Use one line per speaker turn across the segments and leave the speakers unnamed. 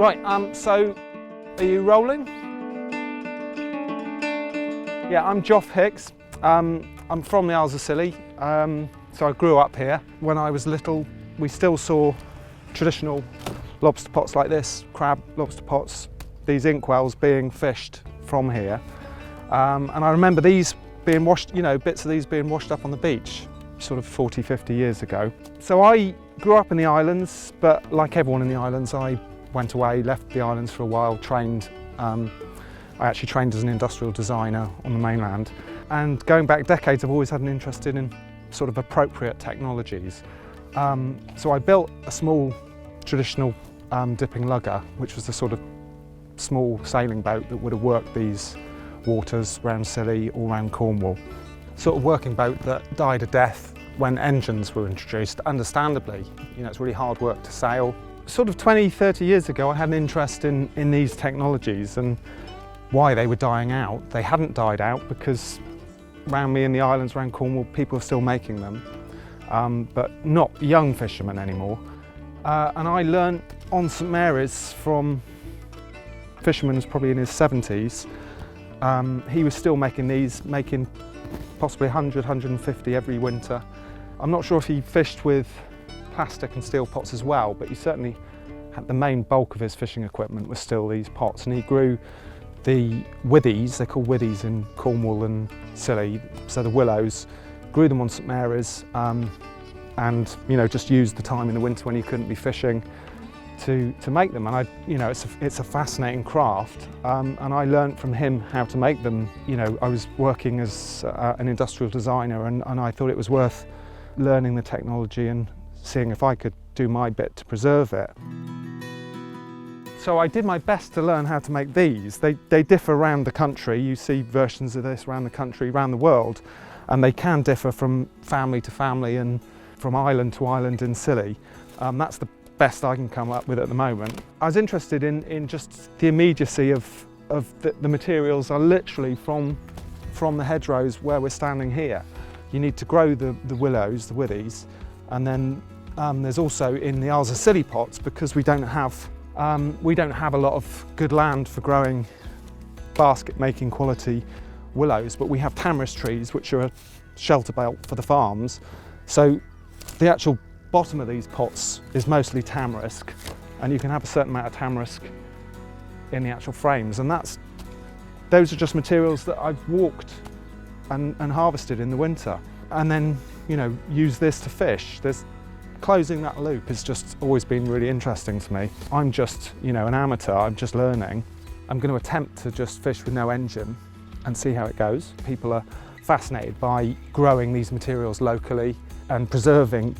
Right, so are you rolling? Yeah, I'm Geoff Hicks. I'm from the Isles of Scilly, so I grew up here. When I was little, we still saw traditional lobster pots like this, crab lobster pots, these inkwells being fished from here. And I remember these being washed, bits of these being washed up on the beach, sort of 40, 50 years ago. So I grew up in the islands, but like everyone in the islands, I went away, left the islands for a while, trained. I actually trained as an industrial designer on the mainland. And going back decades, I've always had an interest in sort of appropriate technologies. So I built a small traditional dipping lugger, which was a sort of small sailing boat that would have worked these waters around Scilly, all around Cornwall. Sort of working boat that died a death when engines were introduced, understandably. It's really hard work to sail. Sort of 20, 30 years ago, I had an interest in these technologies and why they were dying out. They hadn't died out because around me in the islands, around Cornwall, people are still making them, but not young fishermen anymore. And I learnt on St Mary's from a fisherman who's probably in his 70s. He was still making these, making possibly 100, 150 every winter. I'm not sure if he fished with plastic and steel pots as well, but he certainly had the main bulk of his fishing equipment was still these pots, and he grew the withies, they're called withies in Cornwall and Scilly, so the willows, grew them on St Mary's, and just used the time in the winter when he couldn't be fishing to make them. And it's a fascinating craft, and I learnt from him how to make them. I was working as an industrial designer, and I thought it was worth learning the technology and seeing if I could do my bit to preserve it. So I did my best to learn how to make these. They differ around the country. You see versions of this around the country, around the world, and they can differ from family to family and from island to island in Scilly. That's the best I can come up with at the moment. I was interested in just the immediacy of the materials are literally from the hedgerows where we're standing here. You need to grow the willows, the withies, and then there's also in the Isles of Scilly pots, because we don't have a lot of good land for growing basket-making quality willows, but we have tamarisk trees, which are a shelter belt for the farms. So the actual bottom of these pots is mostly tamarisk, and you can have a certain amount of tamarisk in the actual frames, and those are just materials that I've walked and harvested in the winter, and then use this to fish. Closing that loop has just always been really interesting to me. I'm just an amateur, I'm just learning. I'm going to attempt to just fish with no engine and see how it goes. People are fascinated by growing these materials locally and preserving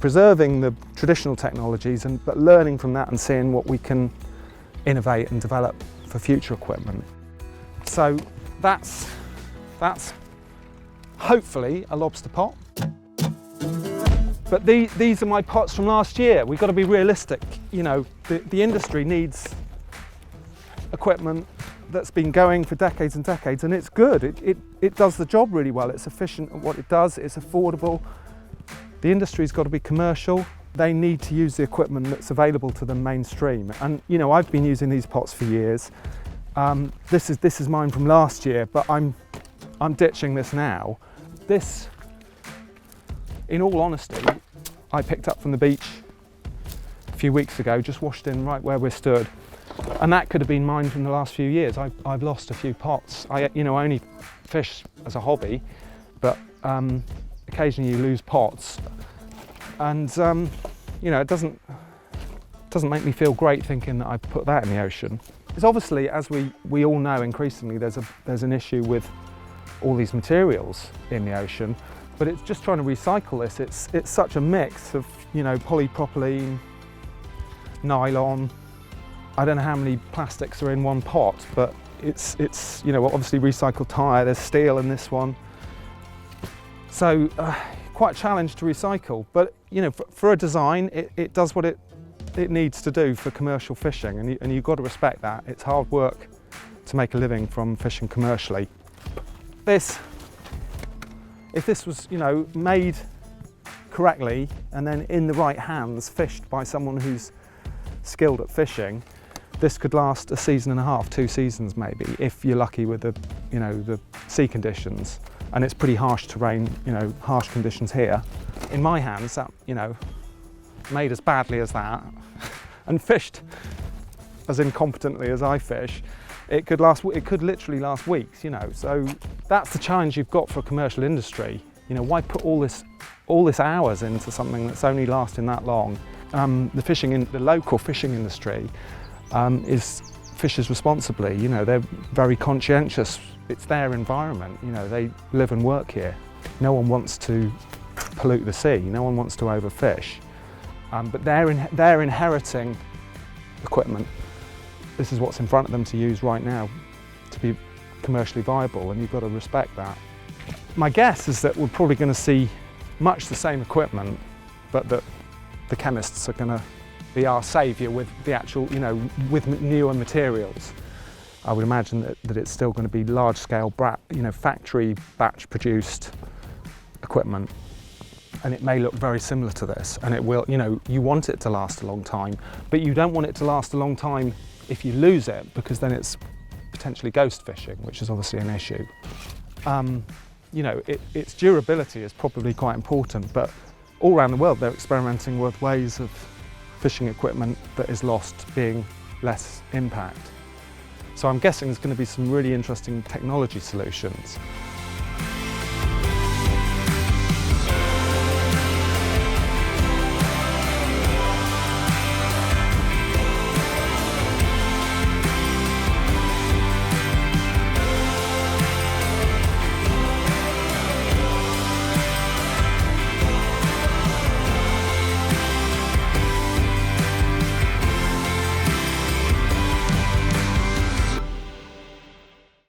the traditional technologies, but learning from that and seeing what we can innovate and develop for future equipment. So that's hopefully a lobster pot. But these are my pots from last year. We've got to be realistic. The industry needs equipment that's been going for decades and decades, and it's good. It does the job really well. It's efficient at what it does. It's affordable. The industry's got to be commercial. They need to use the equipment that's available to them mainstream. And I've been using these pots for years. This is mine from last year, but I'm ditching this now. This, in all honesty, I picked up from the beach a few weeks ago, just washed in right where we're stood. And that could have been mine from the last few years. I've lost a few pots. I only fish as a hobby, but occasionally you lose pots. And it doesn't make me feel great thinking that I put that in the ocean. It's obviously, as we all know increasingly, there's an issue with all these materials in the ocean. But it's just trying to recycle this. It's such a mix of polypropylene, nylon. I don't know how many plastics are in one pot, but it's obviously recycled tyre. There's steel in this one. So quite a challenge to recycle. But for a design, it does what it needs to do for commercial fishing, and you've got to respect that. It's hard work to make a living from fishing commercially. If this was, made correctly and then in the right hands, fished by someone who's skilled at fishing, This could last a season and a half, 2 seasons maybe, if you're lucky with the, the sea conditions. And it's pretty harsh terrain, harsh conditions here. In my hands, that, made as badly as that, and fished as incompetently as I fish, it could literally last weeks, So that's the challenge you've got for a commercial industry. Why put all this hours into something that's only lasting that long? The local fishing industry fishes responsibly. They're very conscientious. It's their environment. They live and work here. No one wants to pollute the sea. No one wants to overfish. But they're inheriting equipment. This is what's in front of them to use right now to be commercially viable, and you've got to respect that. My guess is that we're probably going to see much the same equipment, but that the chemists are going to be our saviour with the actual, with newer materials. I would imagine that it's still going to be large-scale, factory batch-produced equipment, and it may look very similar to this. And it will, you want it to last a long time, but you don't want it to last a long time if you lose it, because then it's potentially ghost fishing, which is obviously an issue. Its durability is probably quite important, but all around the world they're experimenting with ways of fishing equipment that is lost being less impact. So I'm guessing there's going to be some really interesting technology solutions.